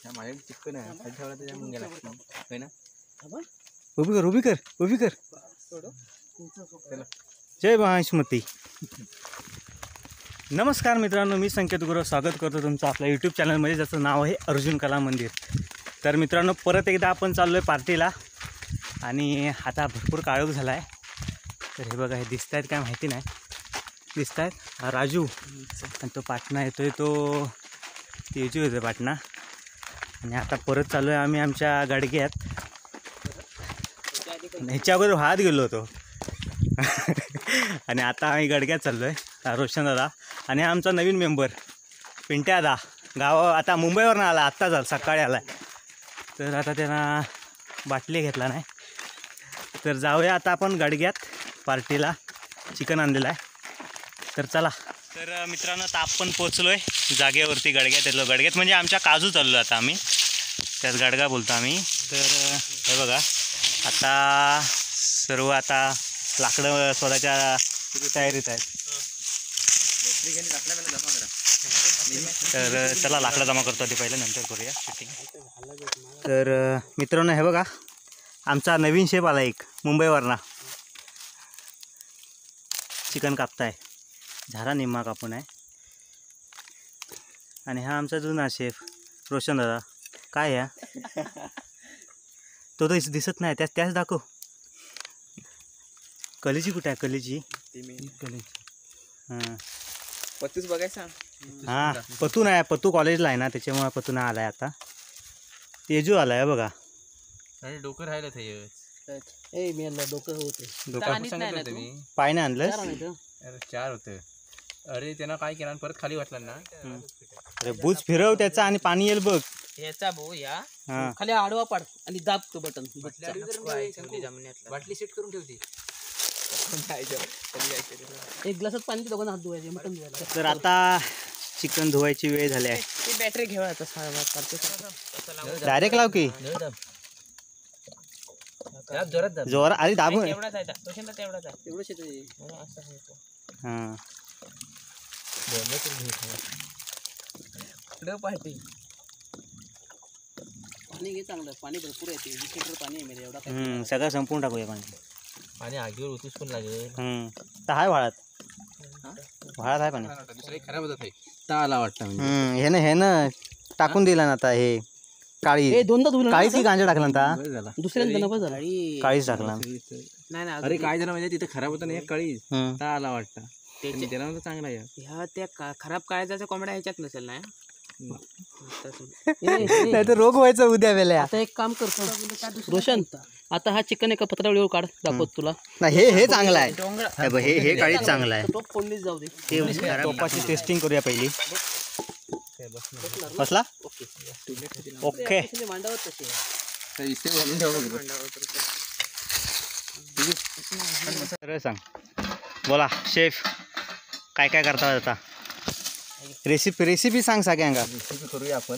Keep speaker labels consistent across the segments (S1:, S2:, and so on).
S1: माझ्या चिकन आहे खाली ठेवला त्याच्या मग गेला होय ना.
S2: उभी कर जय महाश्मती. नमस्कार मित्रांनो, मी संकेत गुरव स्वागत करतो तुमचं आपल्या यूट्यूब चॅनलमध्ये, ज्याचं नाव आहे अर्जुन कला मंदिर. तर मित्रांनो, परत एकदा आपण चाललो आहे पार्टीला आणि आता भरपूर काळोख झाला आहे. तर हे बघा, हे दिसत आहेत काय माहिती नाही, दिसत आहेत हा राजू आणि तो पाटणा येतोय, तो तेजू येतो पाटणा. आणि आता परत चाललो आहे आम्ही आमच्या गाडग्यात. ह्याच्या अगोदर वाहत गेलो होतो आणि आता आम्ही गडग्यात चाललो आहे. रोशन दादा आणि आमचा नवीन मेंबर पिंट्या दा आता मुंबईवरून आला, आत्ता झाला सकाळी आला. तर आता त्यांना बाटली घेतला नाही. तर जाऊया आता आपण गडग्यात पार्टीला, चिकन आणलेलं आहे. तर चला. तर मित्रांनो, आता आपण पोचलो आहे जागेवरती, गडग्यात येतो. गडग्यात म्हणजे आमच्या काजू चाललो आता आम्ही, त्यात गडगा बोलतो आम्ही. तर हे बघा, आता सर्व आता लाकडं स्वतःच्या तयारीत आहेत. तर चला लाकडं जमा करतो आधी, पहिलं नंतर करूया शूटिंग. तर मित्रांनो, हे बघा आमचा नवीन शेफ आला एक मुंबईवरना, चिकन कापताय. झारा निम्मा कापून आहे. आणि हा आमचा जुना शेफ रोशन दादा. काय या तो तर दिसत नाही, त्याच दाखव. कलेजी कुठे आहे? कलेजी हां
S1: पतूच बघायचा.
S2: हां पतू नाही, पतू कॉलेजला आहे ना, त्याच्यामुळे पतू नाही आलाय. आता तेजू आलाय बघा.
S1: अरे डोकं राहिलं ते
S3: मी डोकं होते
S2: पाय नाही आणलं.
S1: अरे 4 होतं. अरे त्यानं काय केलं परत खाली वाटलं ना.
S2: अरे बूज फिरव त्याचा आणि पाणी येईल बघ.
S3: याचा भाऊ या
S2: हां
S3: खाली आडवा पाड आणि दाब तो बटन.
S1: बाटली सेट करून ठेवते.
S3: एक ग्लासात पाणी दोघांना हात धुवायचे, मटन धुवायला.
S2: तर आता चिकन धुवायची वेळ झाली आहे.
S3: ती बॅटरी घेवायचा
S2: डायरेक्ट लाव की जोर आधी दाबून. हां
S3: पाणी घे चांगलं, पाणी भरपूर येते, 20 लिटर पाणी आहे मेरे एवढा.
S2: सगळं संपून टाकूया पाणी.
S1: आणि आगीवर उतूस पण लागेल.
S2: तर हाय वाळत, वाळत आहे पाणी.
S1: दुसरे खराब होत आहे आला वाटतं.
S2: हे ना टाकून दिला ना आता. हे काळी
S3: दोनदा धुवलं,
S2: काळीच की गांजा टाकला ना,
S3: दुसऱ्यांदा नका झाला.
S2: काळीच टाकला.
S3: नाही
S1: अरे काय झालं म्हणजे तिथे खराब होतं ना, काळी आला वाटतं. त्याला चांगला आहे.
S3: ह्या त्या खराब काळजाच्या कोंबड्या ह्याच्यात नसेल ना.
S2: नाही तर रोग व्हायचा उद्या वेळेला.
S3: आता एक काम करतो रोशन, आता हा चिकन एका पत्रावळीवर काढ, दाखवत तुला.
S2: नाही हे चांगलं आहे, हे काळीच चांगलं आहे.
S3: तो फोडणीच जाऊ दे.
S2: टोपाची टेस्टिंग करूया पहिली. बसला ओके.
S3: मांडावर तशी
S2: सरळ सांग, बोला शेफ काय काय करता आता. रेसिपी सांग सगळ्यांना.
S1: रेसिपी करूया आपण.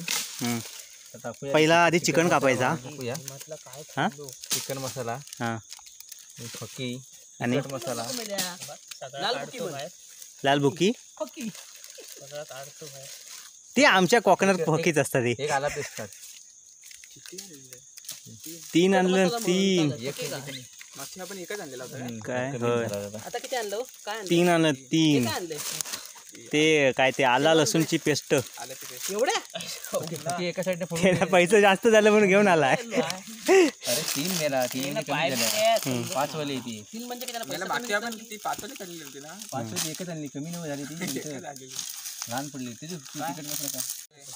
S2: पहिला आधी चिकन कापायचा. हां
S1: चिकन मसाला,
S2: हां
S1: फकी
S2: आणि
S1: मसाला,
S2: लाल बुकी. ते आमच्या कोकणात फकीच असतात. ते
S1: एक आला पेस्ट
S2: 3 आणलं. 3
S1: आपण एकच आणलेला होता
S2: काय होय.
S3: आता किती आणलं? काय
S2: 3 आणलं. 3
S3: आणले
S2: ते काय ते आला लसूणची पेस्ट.
S3: एवढ्या
S1: एका साईडने
S2: पैसे जास्त झालं म्हणून घेऊन आलाय.
S1: अरे 3 मेला 3 5 वाली ती
S3: 3 म्हणजे
S1: बाकी आपण ती 5 वाली काढली होती ना. 5 वाली एकच आणली, कमी नाही झाली ती. लहान पडली तिथे तिखट मसाला.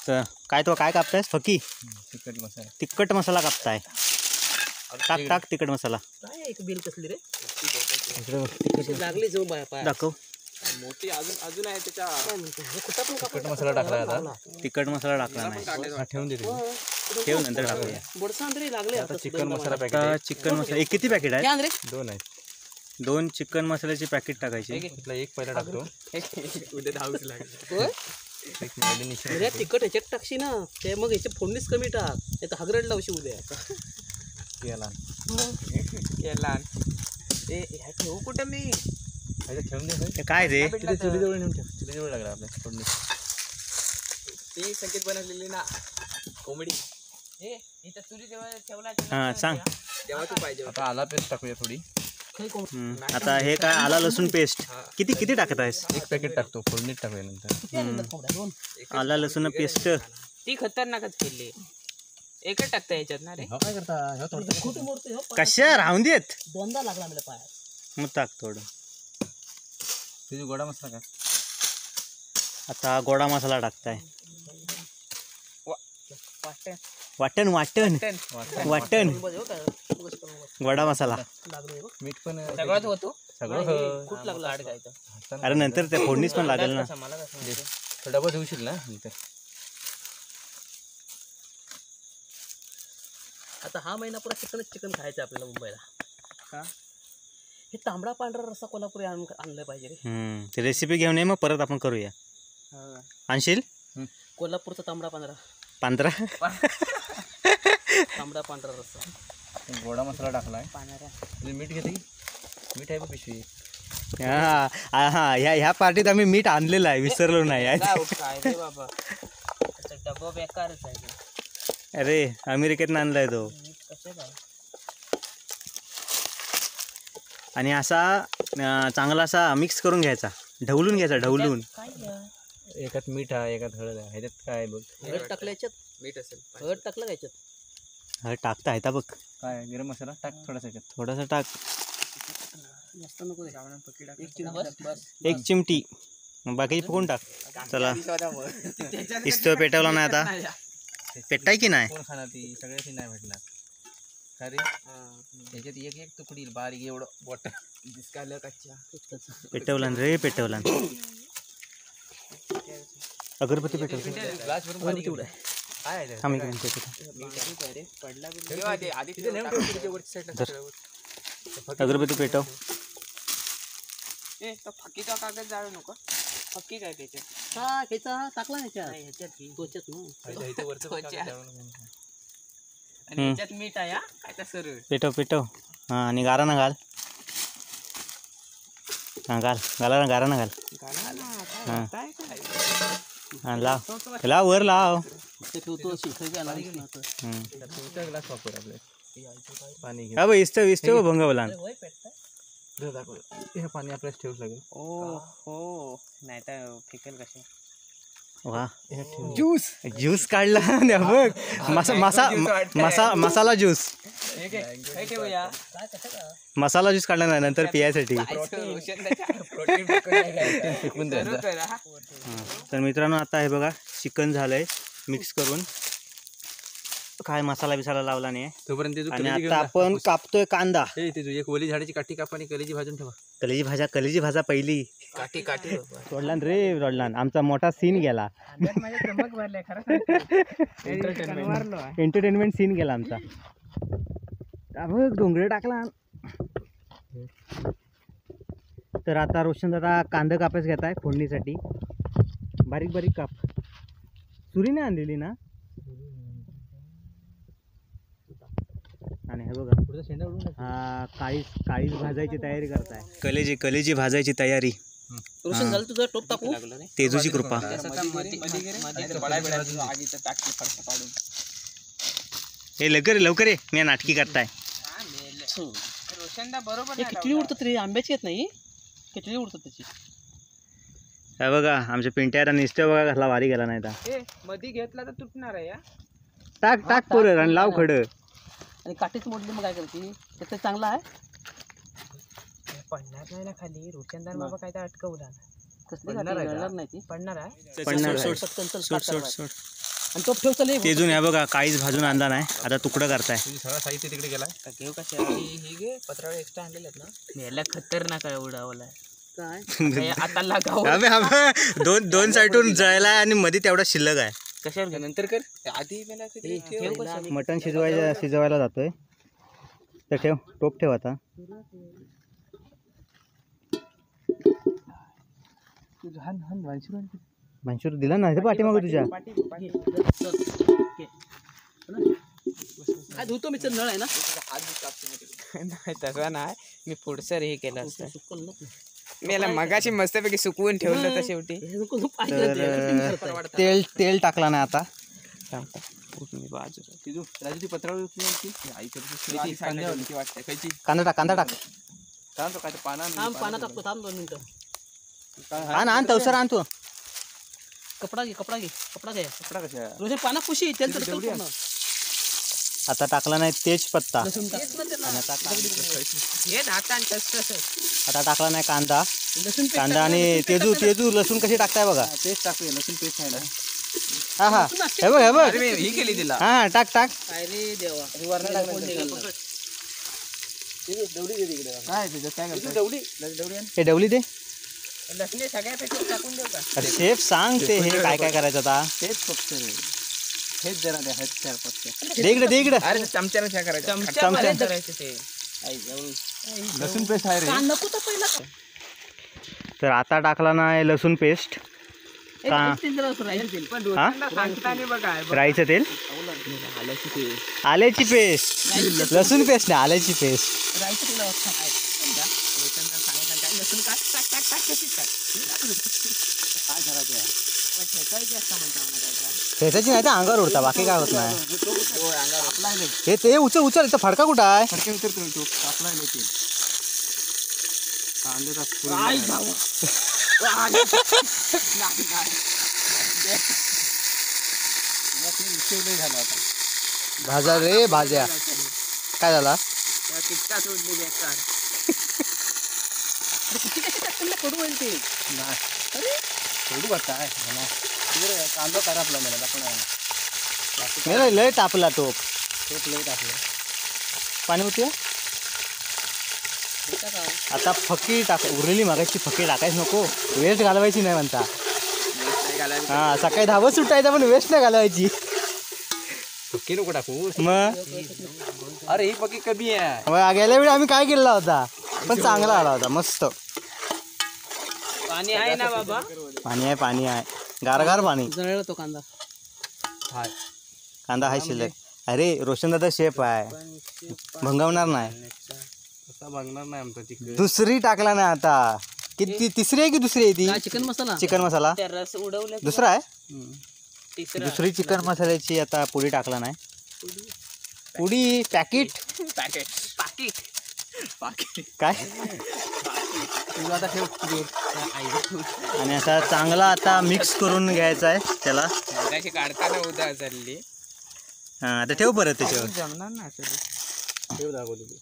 S2: तर काय तो काय कापतायस? फकी
S1: तिखट मसाला,
S2: तिखट मसाला कापताय. टाक तिखट मसाला.
S3: काय एक बिल कसली रे लागली जो बाय
S2: दाखव.
S1: मोठी अजून आहे त्याच्या.
S3: तिखट
S1: मसाला टाकला आता.
S2: तिखट मसाला टाकला नाही,
S1: ठेवून देते.
S2: ठेव नंतर टाकूया.
S3: बोडसा तरी लागले आता.
S1: चिकन मसाला पॅकेट.
S2: आता चिकन मसाला एक किती पॅकेट आहे?
S1: 2 आहेत.
S2: 2 चिकन मसाल्याची पॅकेट टाकायची.
S1: एक पहिला टाकतो. उद्या 10 लागेल.
S3: तिखट ह्याच्यात टाकशी ना, ते मग ह्याच्या फोडणीच कमी टाक, नाही तर हगरड लावशी उद्या. ठेवू कुठं मी
S2: काय रे?
S1: चुलीजवळ नेऊन ठेव. चुलीजवळ लागला आपल्या फोडणी. ती संकेत बनवलेली ना कोंबडी हे इथं चुरी ठेवला
S2: हां सांग.
S1: तेव्हा तू पाहिजे आता आला पेस्ट टाकूया थोडी.
S2: आता हे काय आला लसूण पेस्ट किती किती टाकत आहेस?
S1: एक पॅकेट टाकतो फोडणीत टाकूया नंतर.
S2: आला लसूण पेस्ट
S4: ती खतरनाकच केली. एकच टाकता याच्यात ना रे.
S1: काय करता
S2: कशा राहून देत
S3: दोनदा लागला मला पायात.
S2: मग टाक थोडं.
S1: तुझी गोडा मसाला का
S2: आता गोडा मसाला टाकताय.
S4: वाटण
S2: वाटण वाटण गोडा मसाला.
S1: मीठ पण
S4: सगळंच होतो.
S1: सगळं
S4: खूप लागला अडकायचं.
S2: अरे नंतर त्या फोडणीच पण लागेल ना.
S4: मला कसं
S1: डबा ठेवशील ना नंतर.
S3: आता हा महिना पुरा चिकन खायचं आपल्याला मुंबईला.
S4: का?
S3: हे तांबडा पांढरा रस्सा कोल्हापुरी आणलं पाहिजे रे.
S2: ते रेसिपी घेऊन ये मग परत आपण करूया. आणशील
S3: कोल्हापूरचा तांबडा पांढरा तांबडा पांढरा रस्सा.
S1: गोडा मसाला टाकलाय.
S4: पाण्याला
S1: तुझे मीठ घेते की मीठ आहे बघ पिशवी.
S2: ह्या पार्टीत आम्ही मीठ आणलेलं आहे विसरलो नाही.
S4: काय रे बाबा डबा बेकारच आहे.
S2: अरे अमेरिकेतनं आणलाय तो.
S4: कसं काय
S2: आणि असा चांगला असा मिक्स करून घ्यायचा. ढवलून घ्यायचा ढवलून.
S1: एकात मीठ आहे एकात हळद आहे. ह्याच्यात काय आहे बघ.
S3: हळद टाकलं याच्यात.
S1: मीठ असेल.
S3: हळद टाकलं का याच्यात.
S2: टाकता येता बघ.
S1: काय गरम मसाला टाक थोडासा ह्याच्यात.
S2: थोडासा टाक.
S3: जास्त नको रे. एक चिमटी बस बस.
S2: एक चिमटी. बाकी फुकून टाक. चला इस्तो पेटवला नाही आता. पेटाय की नाही.
S1: कोण खाणार ती सगळ्याची नाही भेटणार. का रे त्याच्यात एक एक तुकडी बारीक एवढं बोट दिसकायला कच्च्या.
S2: पेटवला रे पेटवला. अगरबत्ती पेटवला.
S1: ग्लास भरून पाणी तेवढं काय आहे
S2: थांब एक मिनिट. अगरबत्ती पेटव.
S4: फकीचा कागद जाळू नको. फकीच आहे त्याच्यात.
S3: हा ह्याचा टाकला ह्याच्यात त्वचेत ना.
S4: आणि याच्यात मीठ आहे काय तर सरळ.
S2: पेटव पेटव. हां आणि गारा ना घाल. हां घाला ना गारा ना घाल. हां हां लाव वर लाव.
S3: ठेवतो
S1: ग्लास वापर आपल्या पाणी घे.
S2: हा भाई इस्तो भंगवला.
S1: हे पाणी आपल्याला ठेवू लागेल.
S4: ओ हो नाही तर फिकल कसे.
S2: वा ज्यूस काढला बघ. मसाला ज्यूस. मसाला ज्यूस काढला नाही नंतर पियासाठी. तर मित्रांनो आता हे बघा चिकन झालंय मिक्स करून. काय मसाला बिसाला लावला नाही
S1: तोपर्यंत
S2: आणि आता आपण कापतोय कांदा.
S1: एक ओली झाडाची काठी काप आणि कलेजी भाजून ठेवा.
S2: कलेजी भाजा पहिली.
S4: काठी
S2: सोडलान रे सोडलान. आमचा मोठा सीन गेला. एंटरटेनमेंट सीन गेला आमचा. डोंगरे टाकला. तर आता रोशन दादा कांदा कापायच घेत आहे फोडणीसाठी. बारीक बारीक काप. सुरी नाही आणलेली ना. आणि हे बघा हा काळीच भाजायची तयारी करताय. कलेजी भाजायची तयारी.
S3: रोशन झालं तुझं टोप टाकू.
S2: तेजूची कृपा. हे लवकर ये मी नाटकी करताय.
S4: रोशनदा बरोबर
S3: किती उडतात रे. आंब्याची येत नाही किती उडतात त्याची.
S2: हे बघा आमच्या पिंट्याला निस्ते बघा कसला वारी गेला नाही तर.
S4: मध्ये घेतला तर तुटणार आहे.
S2: टाक पोरं आणि लाव खडं.
S3: आणि काठीच मोडली मग काय करते. त्याचं चांगला आहे.
S4: पडणार नाही ना खाली. रोशनदार बाबा काय तर अटकवला.
S3: कसली नाही ती
S4: पडणार आहे.
S2: सोड.
S3: आणि टोप ठेव चल.
S2: तेजून हे बघा काळीच भाजून आणला नाही आता तुकडं करताय.
S1: सगळं साहित्य तिकडे गेला.
S4: घेऊ कशा ही घे. पत्रावळे एक्स्ट्रा आणलेले आहेत ना. याला खतरनाक आहे उडावला.
S3: काय
S4: आता लागाव.
S2: दोन साईडून जळला आणि मध्ये तेवढा शिल्लक आहे.
S4: कशावर नंतर कर. आधी
S2: मटण शिजवायला जातोय. तर ठेव टोप ठेव आता. भांशूर दिला नाही पाठीमागं तुझ्या.
S3: धुतो मी. नळ आहे ना.
S4: तसा नाही मी पुढचं हे केलं असतं. मी याला मगाशी मस्तपैकी सुकवून ठेवलं होतं शेवटी.
S2: तर तेल टाकला नाही आता.
S1: राजू ती पत्रावळी उचलली होती. खायची
S2: कांदा टाक
S1: काय पाना
S3: पाना टाकतो, थांब 2 मिनिटं.
S2: आण तवसर आण तू.
S3: कपडा घे
S1: कपडा कशा
S3: रोशन पाना पुशी तेल तर पूर्ण.
S2: आता टाकला नाही तेजपत्ता.
S3: लसूण टाक.
S4: हे हातान टस
S2: आता टाकला नाही कांदा.
S3: लसूण
S2: कांदा आणि तेजू लसूण कशी टाकताय बघा.
S1: पेस्ट टाकूया लसूण पेस्ट आहे ना.
S2: हा हे बघ
S1: अरे मी ही केली तिला.
S2: हा टाक
S3: अरे देवा
S1: काय त्याच्यात काय करतो दवडी
S2: हे डवली दे.
S4: लसणे सगळ्यापैकी टाकून देऊ का?
S2: अरे शेफ सांग ते हे काय करायचं आता.
S1: हेच फक्त रे हेच जरा द्या हेच चार फक्त
S2: दे इकडे
S1: अरे चमच्याने काय करायचं
S4: चमचा करायचं ते.
S1: लसूण पेस्ट आहे रे.
S3: नको तर पहिला
S2: तर आता टाकला नाही लसूण पेस्ट. राईचं तेल आल्याची पेस्ट लसूण पेस्ट नाही आल्याची पेस्ट. ठेचायची नाही तर अंगावर उडता बाकी काय होत नाही. हे ते उचल इथं फडका कुठं आहे. भाज्या रे भाज्या काय झाला.
S3: कडू होईल ते.
S1: कांदा करा आपला मला दाखवणार
S2: नाही लय टापला टोप लय टाकला. पाणी होती आता फकी टाक उरलेली मागायची फकी टाकायच नको. वेस्ट घालवायची नाही म्हणता. हा सकाळी धावत सुटायचा पण वेस्ट नाही घालवायची.
S1: फकी नको टाकू
S2: मग.
S1: अरे ही फकी कमी आहे.
S2: गेल्या वेळी आम्ही काय केलेला होता पण चांगला आला होता मस्त.
S4: पाणी आहे ना बाबा.
S2: पाणी आहे गारगार पाणी.
S3: जळला तो कांदा.
S2: कांदा आहे शिल्लक. अरे रोशन दादा शेफ आहे भंगवणार नाही.
S1: भागणार नाही आमचा चिकन.
S2: दुसरी टाकला नाही आता. किती तिसरी आहे की दुसरी आहे ती. चिकन मसाला
S4: रस उडवलं.
S2: दुसरा आहे.
S4: तिसरं
S2: दुसरी चिकन मसाल्याची आता पुडी टाकला नाही. पुडी पॅकेट काय
S1: आता ठेव
S2: आणि असा चांगला आता मिक्स करून घ्यायचा आहे त्याला.
S4: काढताना उदा चालली.
S2: हा आता ठेव परत त्याच्यावर.
S4: जमणार ना
S1: ठेव दाखवली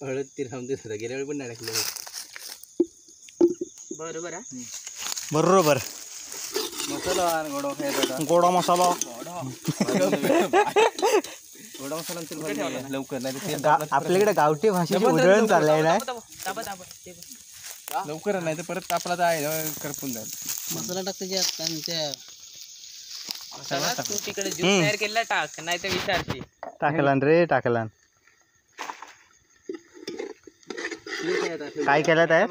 S1: हळद ती राहून देत गेल्या वेळी पण नाही टाकलं.
S4: बरोबर.
S2: बरोबर
S1: मसाला गोडा खायचा
S2: गोडा मसाला.
S1: गोडा मसाला लवकर नाही
S2: आपल्याकडे गावठी भाषेची उधळण चाललंय ना.
S1: लवकर नाही तर परत तापला तर आहे करपून जाईल.
S3: मसाला टाकते त्या
S4: तू तिकडे ज्यूस तयार केला टाक नाही तर विचारते.
S2: टाकलान रे टाकलान. काय केलं आहे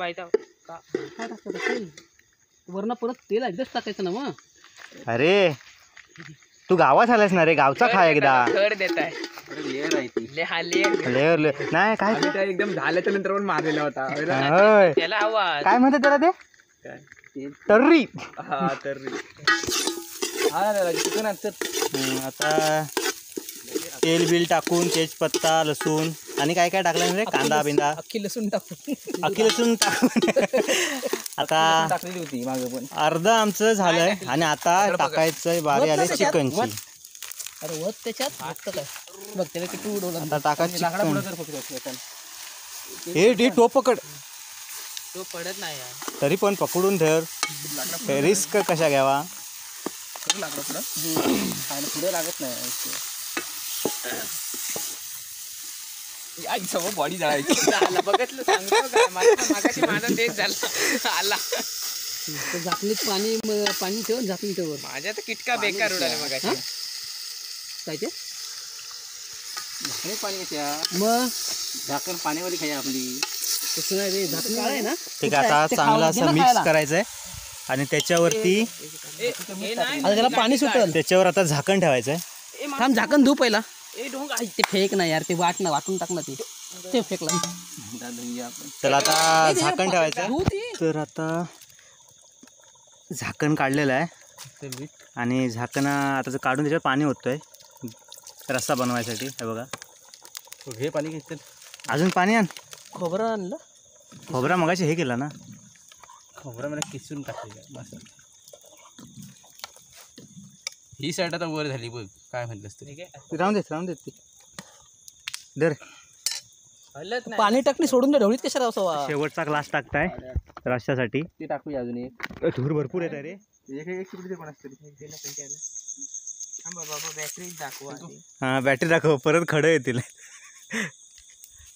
S3: वरनं परत तेल एकदाच टाकायचं ना मग.
S2: अरे तू गावात आलास ना रे गावचा खा एकदा.
S4: घर देत आहे
S1: लेअर आहे ती
S2: लेअर नाही काय
S1: एकदम झाल्याच्या नंतर पण मारलेला होता.
S2: होय
S4: त्याला आवाज
S2: काय म्हणतात त्याला ते तर्री.
S1: हा तर्री. हा चिकन
S2: आता तेल बिल टाकून तेजपत्ता लसूण आणि काय काय टाकलं रे कांदा बिंदा
S3: अख्खी लसूण टाकून
S2: टाकून आता
S1: टाकलेली होती मागे पण.
S2: अर्ध आमचं झालंय आणि आता टाकायचं बारी आली चिकनची.
S3: अरे वत त्याच्यात फक्त काय बघ त्याला किती उडवलं.
S2: आता टाकायचं चिकन.
S1: फक्त
S2: हे टोप पकड.
S4: तो पडत नाही यार.
S2: तरी पण पकडून धर. रिस्क कशा घ्यावा.
S1: लागलं पुढं पुढे लागत नाही. बॉडी जायची
S4: बघितलं सांगतो का मागाशी माझा तेच झाला आला.
S3: झाकणीत पाणी ठेव झाकून ठेव.
S4: माझ्या तर किटका बेकार उडाला मगाशी.
S3: काय ते
S1: पाणी येत्या
S3: मग
S1: झाकण पाण्यामध्ये खाय आपली.
S3: तसं नाही रे झाकण आहे ना.
S2: ठीक आहे आता चांगलं असं मिक्स करायचंय आणि त्याच्यावरती
S3: त्याला पाणी सुटल.
S2: त्याच्यावर आता झाकण ठेवायचंय.
S3: थांब झाकण धू पहिला. ते फेक ना यार ते वाटून टाक ना ते फेकला.
S1: धुऊया आपण.
S2: तर आता झाकण ठेवायचं.
S3: धुऊ ती.
S2: तर आता झाकण काढलेलं आहे
S1: ते मीठ
S2: आणि झाकण आता जर काढून त्याच्यावर पाणी होतंय रस्सा बनवायसाठी. हे बघा
S1: हे पाणी घेतलं.
S2: अजून पाणी आण.
S3: खोबरं आणलं.
S2: खोबरा मगाशी हे केला ना.
S1: खोबरं मला किसून टाकले बस. ही साईड आता वर झाली बघ. काय म्हटलंस तू.
S2: राहून देत ती दर.
S3: पाणी टाकली सोडून दे. ढवळीत कशाला असावा.
S2: शेवटचा ग्लास टाकताय रस्स्यासाठी.
S1: ती टाकूया अजून एक.
S2: धूर भरपूर येत आहे रे.
S1: एक शिकडी पण असते.
S4: बॅटरी दाखवा.
S2: हां बॅटरी दाखव परत खडं येतील.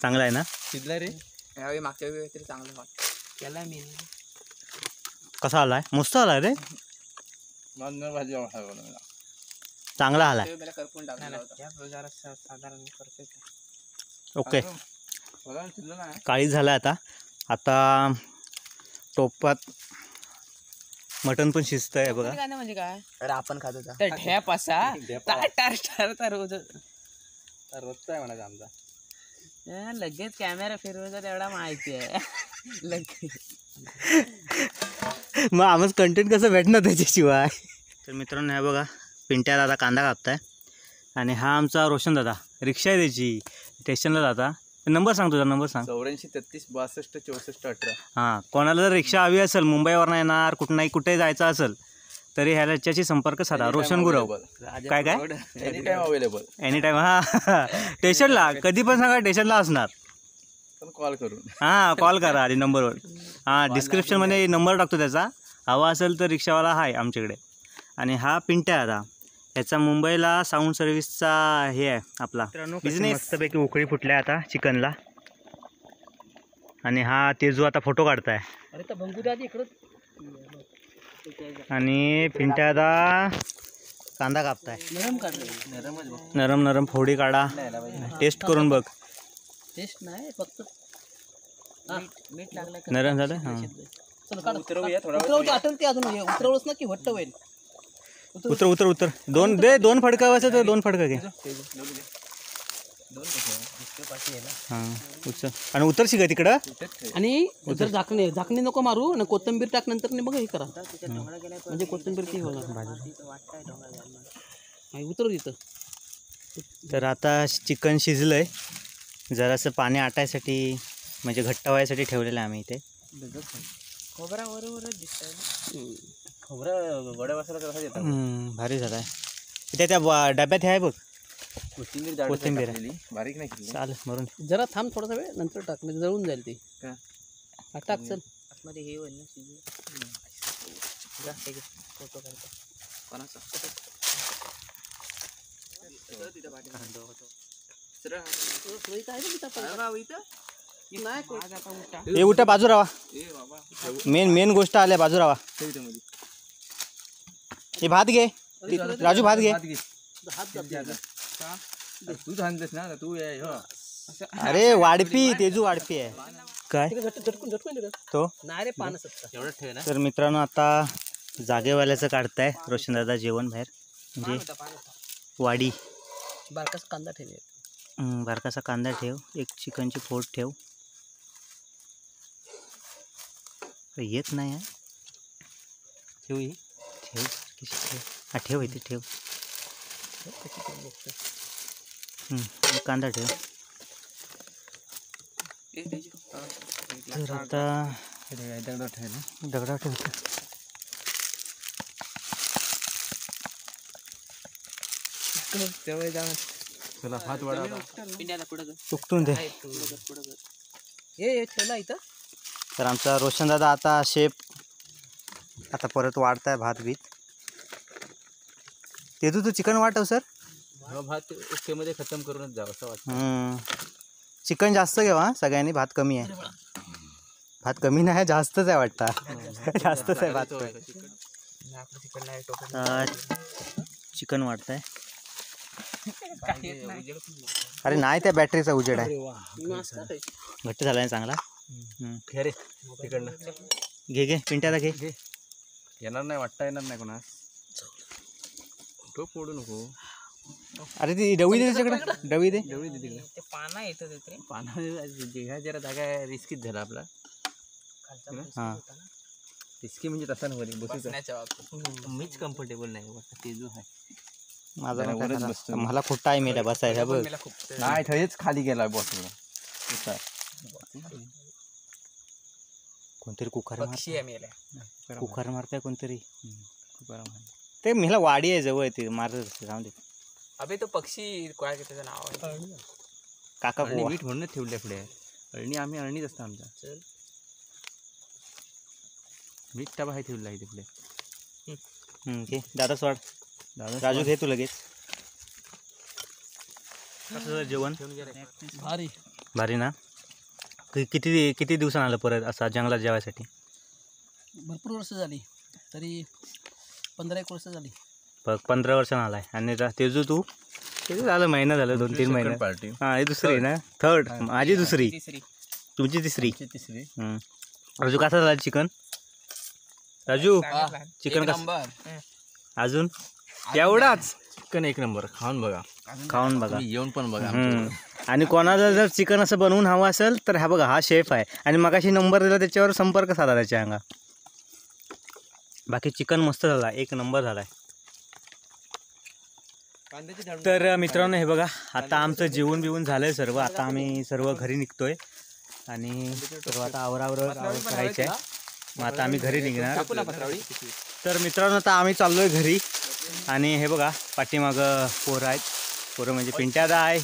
S2: चांगला आहे ना.
S1: शिजला रे.
S4: यावेळी मागच्या वेळी तरी चांगलं वाट केला मी.
S2: कसा आलाय. मस्त आलाय रे.
S1: भाजी
S2: चांगला आलाय.
S4: मला करपून टाकला होता. साधारण परफेक्ट.
S2: ओके
S1: शिजलं ना.
S2: काळी झाला आता. आता टोपात मटण पण शिजत आहे बघा.
S4: काय म्हणजे काय
S1: अरे आपण खात होता.
S4: तर ठॅप असा टार रोज
S1: रोजचा आहे म्हणा आमचा.
S4: लगेच कॅमेरा फिरवायचा तेवढा माहिती आहे. लगेच
S2: मग आम्हाला कंटेंट कसं भेटणार त्याच्याशिवाय. तर मित्रांनो हे बघा पिंट्या दादा कांदा कापताय आणि हा आमचा रोशन दादा रिक्षा आहे त्याची. स्टेशनला जाता. नंबर सांग तुझा. नंबर सांग.
S1: 84 33 62 64 18.
S2: हां कोणाला जर रिक्षा हवी असेल मुंबईवरनं येणार कुठं कुठे जायचं असेल तरी ह्याच्याशी संपर्क साधा. रोशन गुरव. काय काय
S1: any time available.
S2: Any time. हां स्टेशनला कधी पण सांगा स्टेशनला असणार.
S1: कॉल करून.
S2: हां कॉल करा आधी नंबरवर. हां डिस्क्रिप्शनमध्ये नंबर टाकतो त्याचा. हवा असेल तर रिक्षावाला आहे आमच्याकडे. आणि हा पिंट्या आता ह्याचा मुंबईला साऊंड सर्व्हिसचा हे आहे आपला बिझनेस. मस्तपैकी उकळी फुटल्या आता चिकनला. आणि हा तेजू आता फोटो काढताय.
S3: अरे तर बंगू द्या इकडं.
S2: आणि पिंट्या आता कांदा कापताय.
S3: नरम काढलं.
S2: नरम नरम फोडी काढा. टेस्ट करून बघ.
S3: टेस्ट नाही फक्त
S4: मीठ लागलं.
S2: नरम झालं. हां
S1: उतरवूया थोडा.
S3: उतरवते आठवलं ते अजून उतरवलंच ना की घट्ट होईल.
S2: उतर दोन फडका व्हायचं तर 2 फडका घे. हां उचल आणि उतरशी का तिकडं.
S3: आणि जर झाकणी नको मारू आणि कोथिंबीर टाक नंतर मग हे करा. म्हणजे कोथिंबीर ती होणार भाजी. उतरू तिथं.
S2: तर आता चिकन शिजलंय. जरासं पाणी आटायसाठी म्हणजे घट्ट व्हायसाठी ठेवलेलं आहे आम्ही इथे.
S4: खोबरा बरोबरच दिसतंय.
S1: खोबरं गोड्या मसाला कसा देतात.
S2: भारी झाला आहे. त्या डब्यात हे आहे बघ
S1: कोथिंबीर बारीक नाही केली.
S2: चालेल मरून.
S3: जरा थांब थोडासा वेळ नंतर टाक म्हणजे जळून जाईल ती. टाक चल.
S4: आतमध्ये हे होईल ना शिजून. जास्त फोटो काढतो कोणाचा.
S2: हे उठा बाजू राहा. मेन गोष्ट आल्या बाजू राहा. हे भात घे राजू. भात घे.
S1: तू सांगतेस ना तू.
S2: अरे वाढपी तेजू वाढपी आहे काय तो.
S3: नाही रे पान सत्ता
S1: एवढं ठेव ना.
S2: तर मित्रांनो आता जागेवाल्याचं काढताय रोशन दादा जेवण बाहेर. म्हणजे वाडी.
S3: बारकास कांदा ठेव.
S2: बारकासा कांदा ठेव. एक चिकनची फोड ठेव. येत नाही आहे.
S1: ठेव ही.
S2: ठेव ठेव. हा ठेव इथे ठेव. कांदा ठेव. तर आता
S1: दगड ठेव ना.
S2: दगडा ठेव.
S1: चला हात वाढा.
S4: पिंड्याला पुढं
S2: उपटून दे.
S3: हे ठेवला इथं.
S2: तर आमचा रोशन दादा आता शेप आता परत वाढताय भात बीत. तेजू तू चिकन वाटव सर.
S1: भात मध्ये खतम करूनच जावं असं वाटतं.
S2: चिकन जास्त घेवा सगळ्यांनी. भात कमी आहे. भात कमी नाही जास्तच आहे वाटतं. जास्तच आहे भात. चिकन वाटतंय. अरे नाही त्या बॅटरीचा उजेड आहे. घट्ट झाला आहे चांगला.
S1: रे तिकडनं
S2: घे पिंट्याला घे.
S1: येणार नाही वाटता येणार नाही कोणा. तो फोडू नको.
S2: अरे ती डवी दे त्याच्याकडे, डवी दे.
S4: ते पाना येतं तिथे
S1: ह्या जरा जागा रिस्कीच झाला आपला.
S2: हां
S1: रिस्की म्हणजे तसा नव्हती
S4: बसण्याच्या बाबतीत
S1: मीच कम्फर्टेबल नाही वाटतं तेजू आहे.
S2: माझा
S1: जरा
S2: पण काय
S1: वरच
S2: करा.
S1: बसतो.
S2: मला खूप टाईम येईल बसायला बघ.
S4: मला खूप
S1: नाही थंयच खाली गेला बॉटल.
S2: कोणतरी कुकर
S4: पक्षी आहे मेला
S2: कुकर मारताय कोणतरी. ते मला वाडी आहे जवळ ते मारत असते. जाऊन दे
S4: अबे तो पक्षी काय त्याचं नाव आहे
S2: काका
S1: अळणी
S2: पोहा.
S1: मीठ म्हणूनच ठेवल्या पुढे. अळणी आम्ही अळणीच असतो आमचा.
S4: चल
S1: मीठ टबा आहे ठेवला इथे पुढे.
S2: घे दादा सोड. राजू घे तू लगेच. कसं झालं जेवण?
S3: भारी.
S2: भारी ना. किती किती दिवसानं आलं परत असा जंगलात जेवायसाठी?
S3: भरपूर वर्ष झाली, तरी 15-1 वर्ष झाली.
S2: 15 वर्षानं आलाय. आणि तेजू तू किती झालं? महिना झालं, 2-3 महिने.
S1: पार्टी
S2: हां ही दुसरी ना, थर्ड. माझी दुसरी,
S4: तिसरी
S2: तुमची तिसरी.
S1: तिसरी.
S2: राजू कसा झाला चिकन? राजू चिकन कसं?
S4: नंबर
S2: अजून
S1: एवढाच चिकन एक नंबर. खाऊन बघा,
S2: खाऊन बघा.
S1: तुम्ही येऊन पण बघा.
S2: आणि कोणाला जर चिकन असं बनवून हवं असेल तर हा बघा, हा शेफ आहे. आणि मगाशी नंबर दिला त्याच्यावर संपर्क साधा त्याच्या अंगा. बाकी चिकन मस्त झाला, एक नंबर झालाय. तर मित्रांनो हे बघा, आता आमचं जेवण बिवून झालंय सर्व. आता आम्ही सर्व घरी निघतोय आणि सर्व आता आवरावर करायचं आहे. मग आता आम्ही घरी निघणार. तर मित्रांनो आता आम्ही चाललोय घरी. आणि हे बघा पाठीमागं पोरं आहेत. पोरं म्हणजे पिंट्यादा आहे.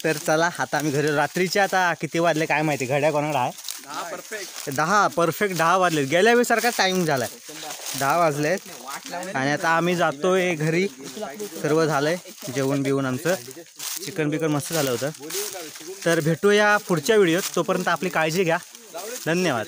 S2: तर चला आता आम्ही घरी. रात्रीचे आता किती वाजले काय माहिती, घड्या कोणाला आहे? 10 परफेक्ट 10 वाजलेत. गेल्या वेळेसारखा टाईम झालाय, 10 वाजलेत. आणि आता आम्ही जातोय घरी. सर्व झालंय जेवण बिवून आमचं. चिकन बिकन मस्त झालं होतं. तर भेटूया पुढच्या व्हिडिओत. तोपर्यंत आपली काळजी घ्या. धन्यवाद.